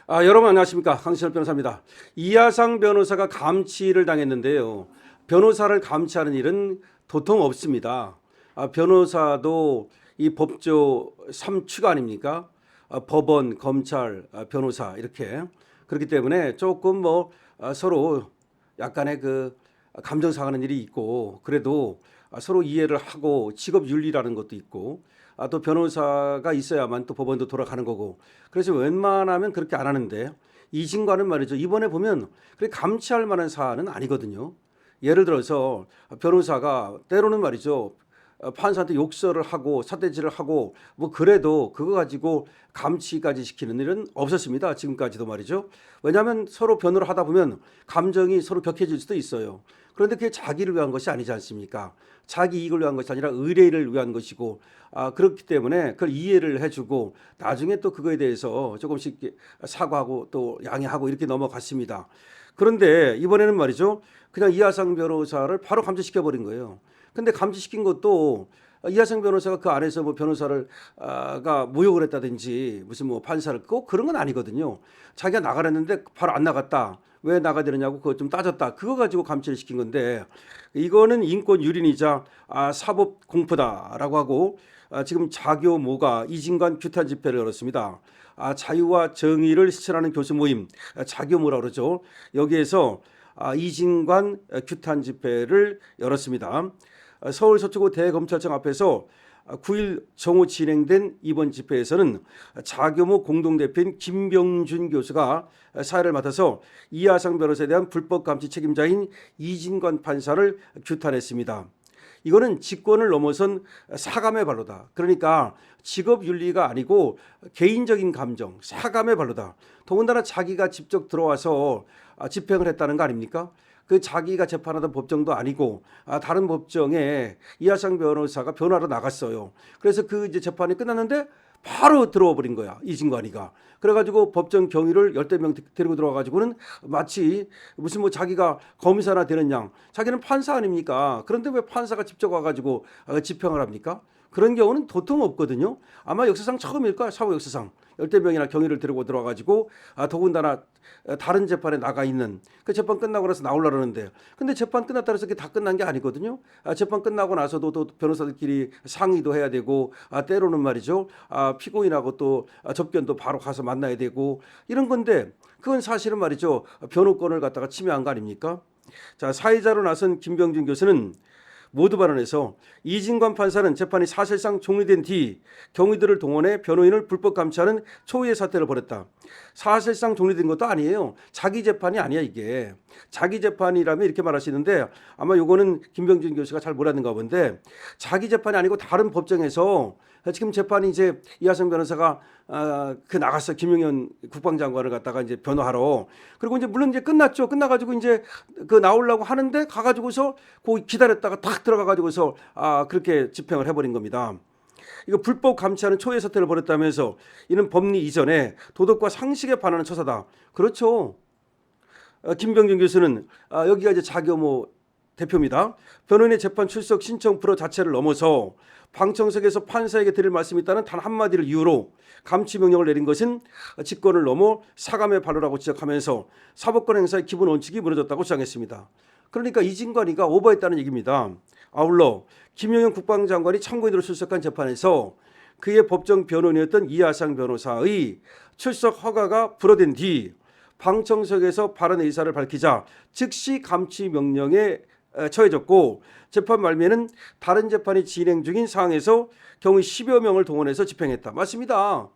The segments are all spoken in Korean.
여러분 안녕하십니까, 강신업 변호사입니다. 이하상 변호사가 감치를 당했는데요. 변호사를 감치하는 일은 도통 없습니다. 변호사도 이 법조 3추가 아닙니까? 법원, 검찰, 변호사 이렇게 그렇기 때문에 조금 서로 약간의 그 감정 상하는 일이 있고, 그래도 서로 이해를 하고 직업 윤리라는 것도 있고, 또 변호사가 있어야만 또 법원도 돌아가는 거고, 그래서 웬만하면 그렇게 안 하는데, 이진과는 말이죠, 이번에 보면 그렇게 감치할 만한 사안은 아니거든요. 예를 들어서 변호사가 때로는 말이죠, 판사한테 욕설을 하고 삿대질을 하고 그래도 그거 가지고 감치까지 시키는 일은 없었습니다. 지금까지도 말이죠. 왜냐하면 서로 변호를 하다 보면 감정이 서로 격해질 수도 있어요. 그런데 그게 자기를 위한 것이 아니지 않습니까? 자기 이익을 위한 것이 아니라 의뢰를 위한 것이고, 그렇기 때문에 그걸 이해를 해주고 나중에 또 그거에 대해서 조금씩 사과하고 또 양해하고 이렇게 넘어갔습니다. 그런데 이번에는 말이죠, 그냥 이하상 변호사를 바로 감치시켜 버린 거예요. 근데 감치시킨 것도 이하성 변호사가 그 안에서 변호사를 가 모욕을 했다든지 무슨 판사를 꼭 그런 건 아니거든요. 자기가 나가랬는데 바로 안 나갔다. 왜 나가야 되느냐고 그거 좀 따졌다. 그거 가지고 감치를 시킨 건데, 이거는 인권 유린이자 사법 공포다라고 하고, 지금 자교모가 이진관 규탄 집회를 열었습니다. 자유와 정의를 실천하는 교수 모임, 자교모라고 그러죠. 여기에서 이진관 규탄 집회를 열었습니다. 서울 서초구 대검찰청 앞에서 9일 정오 진행된 이번 집회에서는 자교모 공동대표인 김병준 교수가 사회를 맡아서 이하상 변호사에 대한 불법 감치 책임자인 이진관 판사를 규탄했습니다. 이거는 직권을 넘어선 사감의 발로다. 그러니까 직업 윤리가 아니고 개인적인 감정, 사감의 발로다. 더군다나 자기가 직접 들어와서 집행을 했다는 거 아닙니까? 그 자기가 재판하던 법정도 아니고 다른 법정에 이하상 변호사가 변호하러 나갔어요. 그래서 그 이제 재판이 끝났는데 바로 들어와 버린 거야, 이진관이가. 그래가지고 법정 경위를 열대 명 데리고 들어와가지고는 마치 무슨 자기가 검사나 되는 양, 자기는 판사 아닙니까? 그런데 왜 판사가 직접 와가지고 집행을 합니까? 그런 경우는 도통 없거든요. 아마 역사상 처음일 거야, 사후 역사상. 열대 명이나 경위를 데리고 들어와가지고 더군다나 다른 재판에 나가 있는, 그 재판 끝나고 나서 나오려 그러는데, 근데 재판 끝났다 해서 그게 다 끝난 게 아니거든요. 재판 끝나고 나서도 또 변호사들끼리 상의도 해야 되고, 때로는 말이죠, 피고인하고 또 접견도 바로 가서 만나야 되고 이런 건데, 그건 사실은 말이죠, 변호권을 갖다가 침해한 거 아닙니까? 자, 사회자로 나선 김병준 교수는 모두 발언해서 이진관 판사는 재판이 사실상 종료된 뒤 경위들을 동원해 변호인을 불법 감치하는 초유의 사태를 벌였다. 사실상 종료된 것도 아니에요. 자기 재판이 아니야 이게. 자기 재판이라면 이렇게 말하시는데, 아마 요거는 김병준 교수가 잘 몰랐는가 본데, 자기 재판이 아니고 다른 법정에서 지금 재판이 이제 이하성 변호사가 그 나갔어, 김용현 국방장관을 갖다가 이제 변호하러. 그리고 이제 물론 이제 끝났죠. 끝나가지고 이제 그 나오려고 하는데 가가지고서 그 기다렸다가 탁 들어가가지고서 그렇게 집행을 해버린 겁니다. 이거 불법 감치하는 초유의 사태를 벌였다면서 이는 법리 이전에 도덕과 상식에 반하는 처사다. 그렇죠. 김병준 교수는 여기가 이제 자교모 대표입니다. 변호인의 재판 출석 신청 불허 자체를 넘어서 방청석에서 판사에게 드릴 말씀이 있다는 단 한마디를 이유로 감치 명령을 내린 것은 직권을 넘어 사감의 발로라고 지적하면서 사법권 행사의 기본 원칙이 무너졌다고 주장했습니다. 그러니까 이진관이가 오버했다는 얘기입니다. 아울러 김용현 국방장관이 참고인으로 출석한 재판에서 그의 법정 변호인이었던 이하상 변호사의 출석 허가가 불허된 뒤 방청석에서 발언 의사를 밝히자 즉시 감치 명령에 처해졌고, 재판 말미에는 다른 재판이 진행 중인 상황에서 경위 10여 명을 동원해서 집행했다. 맞습니다.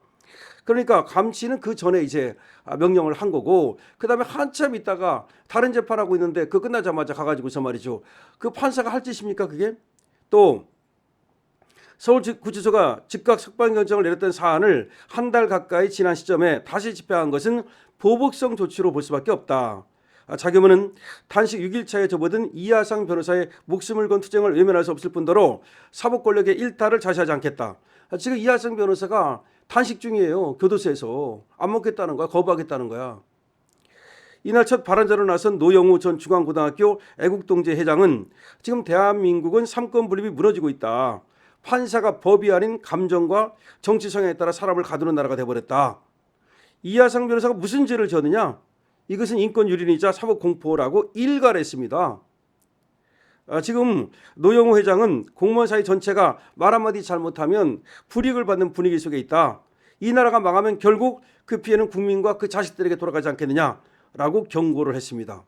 그러니까 감치는 그 전에 이제 명령을 한 거고, 그 다음에 한참 있다가 다른 재판하고 있는데 그 끝나자마자 가가지고서 말이죠, 그 판사가 할 짓입니까 그게? 또 서울구치소가 즉각 석방결정을 내렸던 사안을 한 달 가까이 지난 시점에 다시 집행한 것은 보복성 조치로 볼 수밖에 없다. 자교모는 단식 6일차에 접어든 이하상 변호사의 목숨을 건 투쟁을 외면할 수 없을 뿐더러 사법 권력의 일탈을 자시하지 않겠다. 지금 이하상 변호사가 단식 중이에요. 교도소에서. 안 먹겠다는 거야. 거부하겠다는 거야. 이날 첫 발언자로 나선 노영우 전 중앙고등학교 애국동제 회장은 지금 대한민국은 삼권 분립이 무너지고 있다. 판사가 법이 아닌 감정과 정치 성향에 따라 사람을 가두는 나라가 돼버렸다. 이하상 변호사가 무슨 죄를 지었느냐? 이것은 인권유린이자 사법공포라고 일갈했습니다. 지금 노영우 회장은 공무원 사회 전체가 말 한마디 잘못하면 불이익을 받는 분위기 속에 있다. 이 나라가 망하면 결국 그 피해는 국민과 그 자식들에게 돌아가지 않겠느냐라고 경고를 했습니다.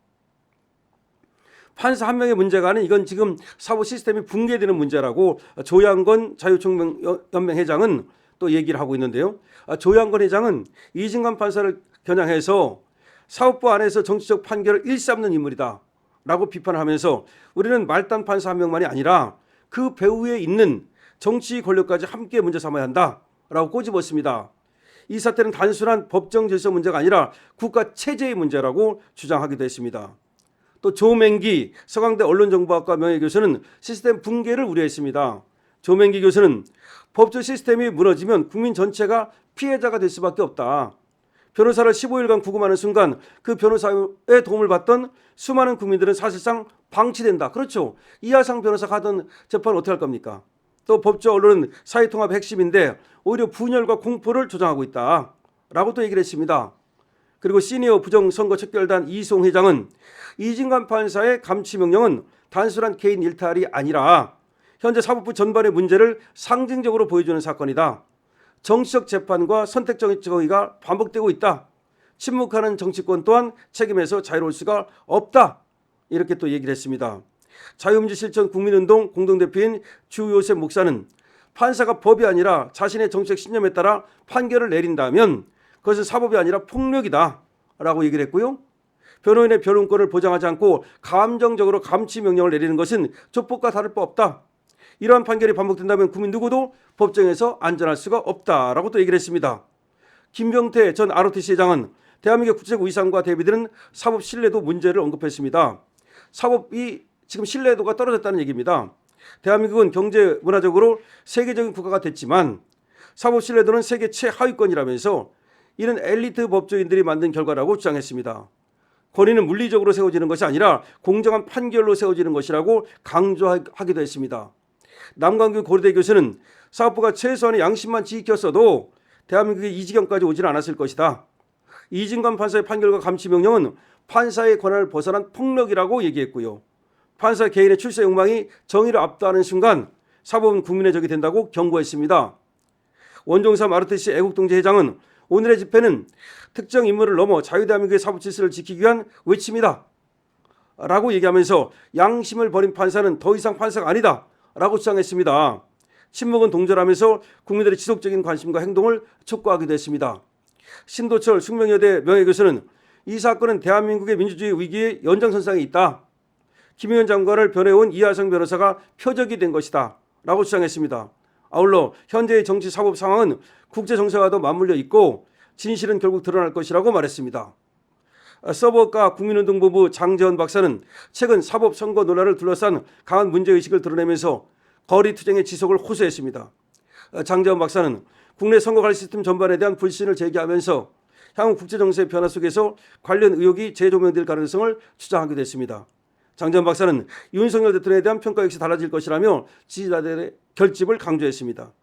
판사 한 명의 문제가 아닌 이건 지금 사법 시스템이 붕괴되는 문제라고 조양건 자유총연맹 회장은 또 얘기를 하고 있는데요. 조양건 회장은 이진관 판사를 겨냥해서 사법부 안에서 정치적 판결을 일삼는 인물이다 라고 비판을 하면서 우리는 말단 판사 한 명만이 아니라 그 배후에 있는 정치 권력까지 함께 문제 삼아야 한다 라고 꼬집었습니다. 이 사태는 단순한 법정 질서 문제가 아니라 국가 체제의 문제라고 주장하기도 했습니다. 또 조맹기 서강대 언론정보학과 명예교수는 시스템 붕괴를 우려했습니다. 조맹기 교수는 법조 시스템이 무너지면 국민 전체가 피해자가 될 수밖에 없다. 변호사를 15일간 구금하는 순간 그 변호사의 도움을 받던 수많은 국민들은 사실상 방치된다. 그렇죠. 이하상 변호사가 하던 재판을 어떻게 할 겁니까? 또 법조 언론은 사회통합의 핵심인데 오히려 분열과 공포를 조장하고 있다 라고 또 얘기를 했습니다. 그리고 시니어 부정선거 척결단 이송 회장은 이진관 판사의 감치명령은 단순한 개인 일탈이 아니라 현재 사법부 전반의 문제를 상징적으로 보여주는 사건이다. 정치적 재판과 선택적 정의가 반복되고 있다. 침묵하는 정치권 또한 책임에서 자유로울 수가 없다. 이렇게 또 얘기를 했습니다. 자유민주실천 국민운동 공동대표인 주요셉 목사는 판사가 법이 아니라 자신의 정치적 신념에 따라 판결을 내린다면 그것은 사법이 아니라 폭력이다 라고 얘기를 했고요. 변호인의 변론권을 보장하지 않고 감정적으로 감치 명령을 내리는 것은 조폭과 다를 바 없다. 이러한 판결이 반복된다면 국민 누구도 법정에서 안전할 수가 없다라고 또 얘기를 했습니다. 김병태 전 ROTC 회장은 대한민국 국제적 위상과 대비되는 사법 신뢰도 문제를 언급했습니다. 사법이 지금 신뢰도가 떨어졌다는 얘기입니다. 대한민국은 경제 문화적으로 세계적인 국가가 됐지만 사법 신뢰도는 세계 최하위권이라면서 이는 엘리트 법조인들이 만든 결과라고 주장했습니다. 권위는 물리적으로 세워지는 것이 아니라 공정한 판결로 세워지는 것이라고 강조하기도 했습니다. 남광규 고려대 교수는 사법부가 최소한의 양심만 지켰어도 대한민국이 이 지경까지 오지는 않았을 것이다. 이진관 판사의 판결과 감치명령은 판사의 권한을 벗어난 폭력이라고 얘기했고요. 판사 개인의 출세 욕망이 정의를 압도하는 순간 사법은 국민의 적이 된다고 경고했습니다. 원종삼 ROTC 애국동지 회장은 오늘의 집회는 특정 인물을 넘어 자유대한민국의 사법 질서를 지키기 위한 외침이다 라고 얘기하면서 양심을 버린 판사는 더 이상 판사가 아니다 라고 주장했습니다. 침묵은 동절하면서 국민들의 지속적인 관심과 행동을 촉구하기도 했습니다. 신도철 숙명여대 명예교수는 이 사건은 대한민국의 민주주의 위기의 연장선상에 있다. 김의원 장관을 변해온 이하성 변호사가 표적이 된 것이다 라고 주장했습니다. 아울러 현재의 정치 사법 상황은 국제 정세와도 맞물려 있고 진실은 결국 드러날 것이라고 말했습니다. 서버과 국민운동본부 장재원 박사는 최근 사법 선거 논란을 둘러싼 강한 문제의식을 드러내면서 거리투쟁의 지속을 호소했습니다. 장재원 박사는 국내 선거관리 시스템 전반에 대한 불신을 제기하면서 향후 국제정세의 변화 속에서 관련 의혹이 재조명될 가능성을 주장하기도 했습니다. 장재원 박사는 윤석열 대통령에 대한 평가 역시 달라질 것이라며 지지자들의 결집을 강조했습니다.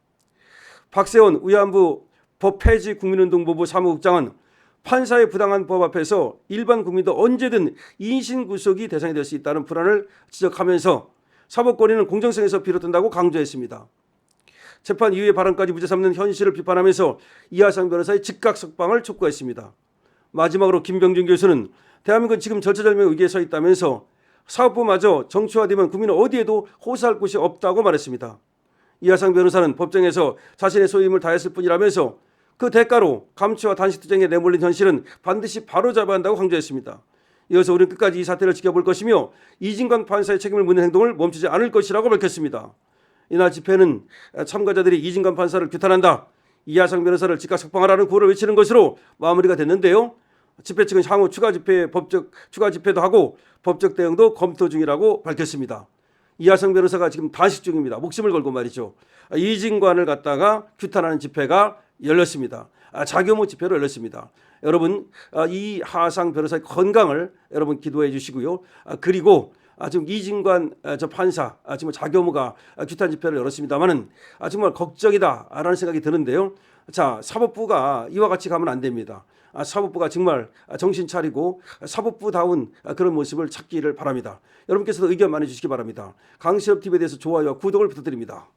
박세원 위안부 법폐지 국민운동본부 사무국장은 판사의 부당한 법 앞에서 일반 국민도 언제든 인신구속이 대상이 될 수 있다는 불안을 지적하면서 사법권위는 공정성에서 비롯된다고 강조했습니다. 재판 이후의 발언까지 무죄 삼는 현실을 비판하면서 이하상 변호사의 즉각 석방을 촉구했습니다. 마지막으로 김병준 교수는 대한민국은 지금 절체절명의 위기에 서 있다면서 사법부마저 정치화되면 국민은 어디에도 호소할 곳이 없다고 말했습니다. 이하상 변호사는 법정에서 자신의 소임을 다했을 뿐이라면서 그 대가로 감치와 단식투쟁에 내몰린 현실은 반드시 바로잡아야 한다고 강조했습니다. 이어서 우리는 끝까지 이 사태를 지켜볼 것이며 이진관 판사의 책임을 묻는 행동을 멈추지 않을 것이라고 밝혔습니다. 이날 집회는 참가자들이 이진관 판사를 규탄한다, 이하상 변호사를 즉각 석방하라는 구호를 외치는 것으로 마무리가 됐는데요. 집회 측은 향후 추가 집회도 하고 법적 대응도 검토 중이라고 밝혔습니다. 이하상 변호사가 지금 단식 중입니다. 목숨을 걸고 말이죠. 이진관을 갖다가 규탄하는 집회가 열렸습니다. 자교모 집회로 열렸습니다. 여러분, 이하상 변호사의 건강을 여러분 기도해 주시고요. 그리고 지금 이진관 저 판사 지금 자교모가 규탄 집회를 열었습니다만은 정말 걱정이다라는 생각이 드는데요. 자, 사법부가 이와 같이 가면 안 됩니다. 사법부가 정말 정신 차리고 사법부다운 그런 모습을 찾기를 바랍니다. 여러분께서도 의견 많이 주시기 바랍니다. 강신업 TV에 대해서 좋아요와 구독을 부탁드립니다.